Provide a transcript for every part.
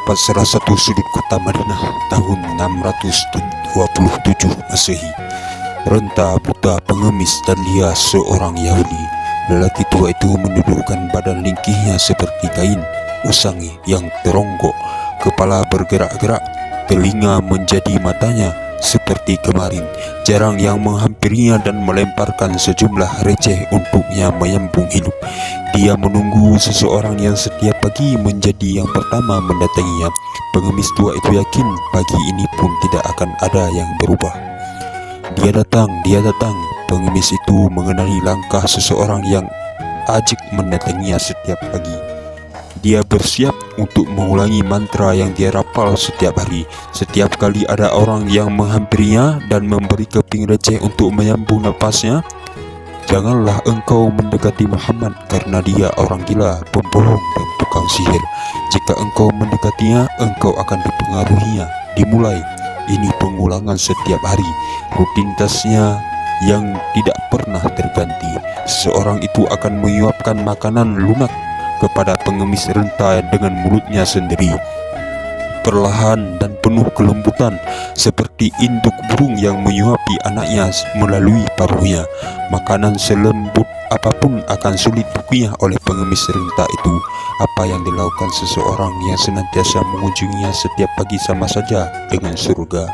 terdapat salah satu sudut kota Madinah tahun 627 Masehi. Renta buta pengemis dan dia seorang Yahudi. Lelaki tua itu menundukkan badan lingkihnya seperti kain usangi yang teronggok, kepala bergerak-gerak, telinga menjadi matanya seperti kemarin. Jarang yang menghampirinya dan melemparkan sejumlah receh untuknya menyambung hidup. Dia menunggu seseorang yang setiap pagi menjadi yang pertama mendatanginya. Pengemis tua itu yakin pagi ini pun tidak akan ada yang berubah. Dia datang. Pengemis itu mengenali langkah seseorang yang ajak mendatanginya setiap pagi. Dia bersiap untuk mengulangi mantra yang dia rapal setiap hari. Setiap kali ada orang yang menghampirinya dan memberi keping receh untuk menyambung napasnya, janganlah engkau mendekati Muhammad karena dia orang gila, pembohong dan tukang sihir. Jika engkau mendekatinya, engkau akan dipengaruhinya. Dimulai. Ini pengulangan setiap hari, rutinitasnya yang tidak pernah terganti. Seseorang itu akan menyuapkan makanan lunak kepada pengemis renta dengan mulutnya sendiri, perlahan dan penuh kelembutan, seperti induk burung yang menyuapi anaknya melalui paruhnya. Makanan selembut apapun akan sulit dikunyah oleh pengemis renta itu. Apa yang dilakukan seseorang yang senantiasa mengunjunginya setiap pagi sama saja dengan surga.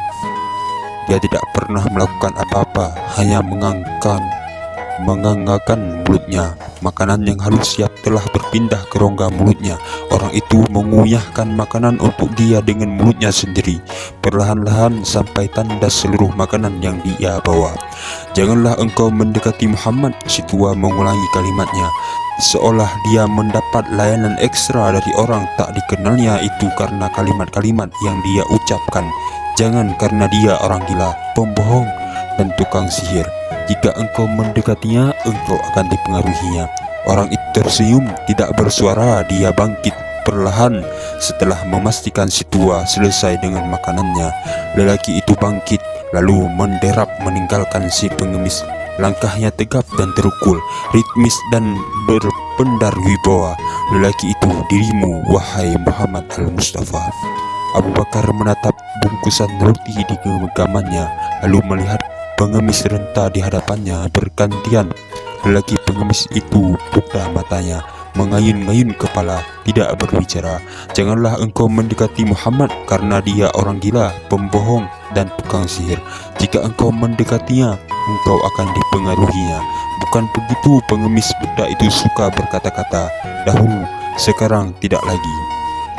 Dia tidak pernah melakukan apa-apa, hanya menganggakan mulutnya. Makanan yang halus siap telah berpindah ke rongga mulutnya. Orang itu mengunyahkan makanan untuk dia dengan mulutnya sendiri, perlahan-lahan sampai tandas seluruh makanan yang dia bawa. Janganlah engkau mendekati Muhammad, si tua mengulangi kalimatnya, seolah dia mendapat layanan ekstra dari orang tak dikenalnya itu karena kalimat-kalimat yang dia ucapkan. Jangan karena dia orang gila, pembohong dan tukang sihir. Jika engkau mendekatinya, engkau akan dipengaruhinya. Orang itu tersenyum, tidak bersuara. Dia bangkit perlahan setelah memastikan si tua selesai dengan makanannya. Lelaki itu bangkit lalu menderap meninggalkan si pengemis. Langkahnya tegap dan terukur, ritmis dan berpendar wibawa. Lelaki itu, dirimu wahai Muhammad al-Mustafa. Abu Bakar menatap bungkusan roti di genggamannya, lalu melihat pengemis renta di hadapannya bergantian. Lelaki pengemis itu buka matanya, mengayun-ngayun kepala, tidak berbicara. Janganlah engkau mendekati Muhammad karena dia orang gila, pembohong dan tukang sihir. Jika engkau mendekatinya, engkau akan dipengaruhinya. Bukan begitu pengemis buta itu suka berkata-kata. Dahulu, sekarang tidak lagi.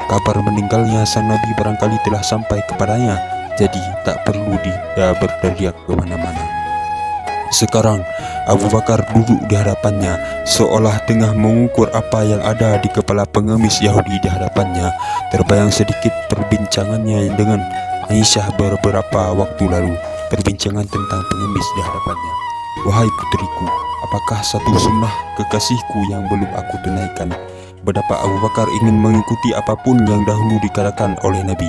Kabar meninggalnya sang Nabi barangkali telah sampai kepadanya, jadi tak perlu dia berteriak kemana-mana. Sekarang Abu Bakar duduk di hadapannya, seolah tengah mengukur apa yang ada di kepala pengemis Yahudi di hadapannya. Terbayang sedikit perbincangannya dengan Aisyah beberapa waktu lalu, perbincangan tentang pengemis di hadapannya. Wahai putriku, apakah satu sunnah kekasihku yang belum aku tunaikan? Betapa Abu Bakar ingin mengikuti apapun yang dahulu dikatakan oleh Nabi,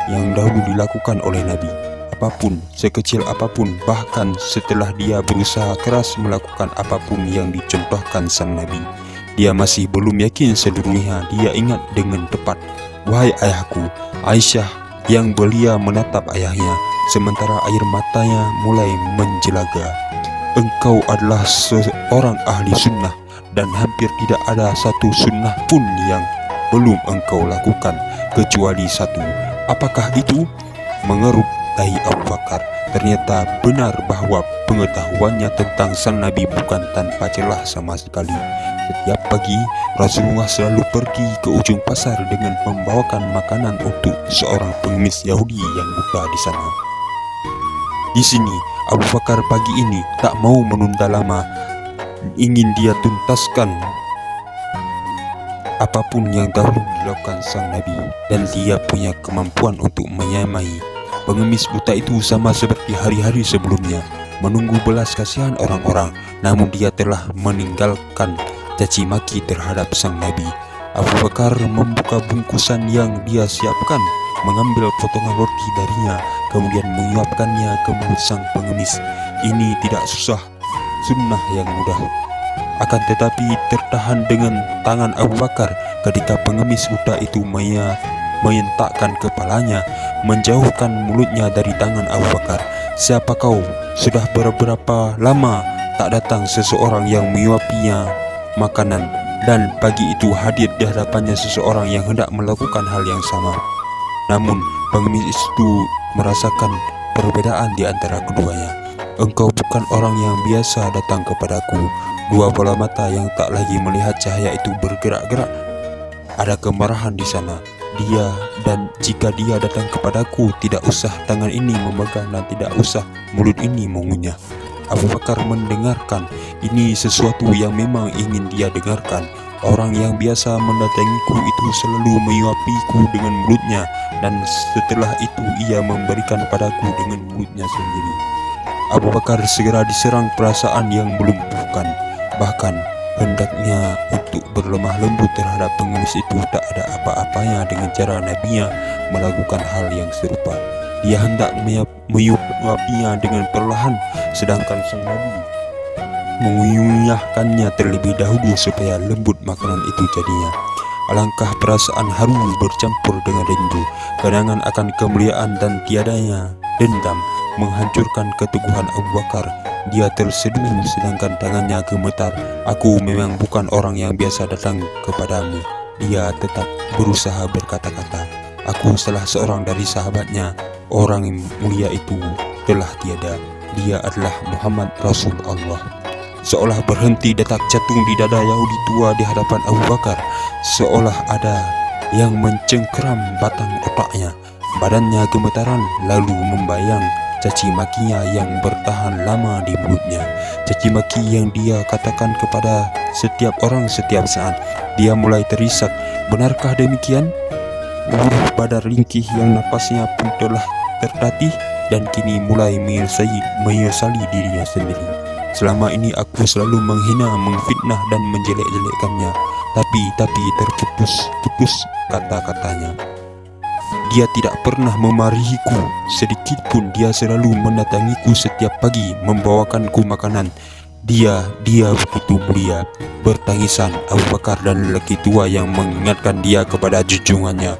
yang dahulu dilakukan oleh Nabi. Apapun, sekecil apapun, bahkan setelah dia berusaha keras melakukan apapun yang dicontohkan sang Nabi, dia masih belum yakin seluruhnya. Dia ingat dengan tepat, wahai ayahku. Aisyah yang belia menatap ayahnya, sementara air matanya mulai menjelaga. Engkau adalah seorang ahli sunnah, dan hampir tidak ada satu sunnah pun yang belum engkau lakukan, kecuali satu. Apakah itu? Mengerut dahi Abu Bakar. Ternyata benar bahwa pengetahuannya tentang sang Nabi bukan tanpa celah sama sekali. Setiap pagi, Rasulullah selalu pergi ke ujung pasar dengan membawakan makanan untuk seorang pengemis Yahudi yang buta di sana. Di sini, Abu Bakar pagi ini tak mau menunda lama. Ingin dia tuntaskan apapun yang dahulu dilakukan sang Nabi, dan dia punya kemampuan untuk menyamai pengemis buta itu sama seperti hari-hari sebelumnya, menunggu belas kasihan orang-orang. Namun dia telah meninggalkan caci maki terhadap sang Nabi. Abu Bakar membuka bungkusan yang dia siapkan, mengambil potongan roti darinya, kemudian menyuapkannya ke mulut sang pengemis. Ini tidak susah, sunnah yang mudah. Akan tetapi tertahan dengan tangan Abu Bakar ketika pengemis buta itu menyentakkan kepalanya, menjauhkan mulutnya dari tangan Abu Bakar. "Siapa kau? Sudah beberapa lama tak datang seseorang yang menyuapinya makanan." Dan pagi itu hadir di hadapannya seseorang yang hendak melakukan hal yang sama. Namun pengemis itu merasakan perbedaan di antara keduanya. "Engkau bukan orang yang biasa datang kepadaku." Dua bola mata yang tak lagi melihat cahaya itu bergerak-gerak. Ada kemarahan di sana. Jika dia datang kepadaku, tidak usah tangan ini memegang dan tidak usah mulut ini mengunyah. Abu Bakar mendengarkan ini sesuatu yang memang ingin dia dengarkan. Orang yang biasa mendatangiku itu selalu menyuapiku dengan mulutnya, dan setelah itu ia memberikan padaku dengan mulutnya sendiri. Abu Bakar segera diserang perasaan yang melumpuhkan. Bahkan hendaknya untuk berlemah lembut terhadap pengemis itu tak ada apa-apanya dengan cara Nabi-Nya melakukan hal yang serupa. Dia hendak menyuapinya dengan perlahan, sedangkan sang Nabi mengunyahkannya terlebih dahulu supaya lembut makanan itu jadinya. Alangkah perasaan haru bercampur dengan rindu, kenangan akan kemuliaan dan tiadanya dendam menghancurkan keteguhan Abu Bakar. Dia terseduh sedangkan tangannya gemetar. "Aku memang bukan orang yang biasa datang kepadamu." Dia tetap berusaha berkata-kata. "Aku salah seorang dari sahabatnya. Orang yang mulia itu telah tiada. Dia adalah Muhammad Rasul Allah." Seolah berhenti detak jantung di dada Yahudi tua di hadapan Abu Bakar. Seolah ada yang mencengkeram batang otaknya. Badannya gemetaran, lalu membayang caci makinya yang bertahan lama di mulutnya. Caci maki yang dia katakan kepada setiap orang setiap saat. Dia mulai terisak. Benarkah demikian? Buruh badar ringkih yang napasnya pun telah tertatih dan kini mulai menyesali dirinya sendiri. "Selama ini aku selalu menghina, memfitnah dan menjelek-jelekkannya. Tapi terputus-putus kata-katanya. Dia tidak pernah memarahiku sedikitpun. Dia selalu mendatangiku setiap pagi, membawakanku makanan. Dia begitu mulia." Bertangisan Abu Bakar dan lelaki tua yang mengingatkan dia kepada junjungannya,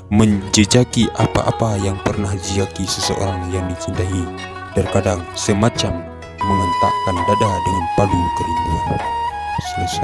menjejaki apa-apa yang pernah dijejaki seseorang yang dicintai. Terkadang semacam mengentakkan dada dengan palu kerinduan. Selesai.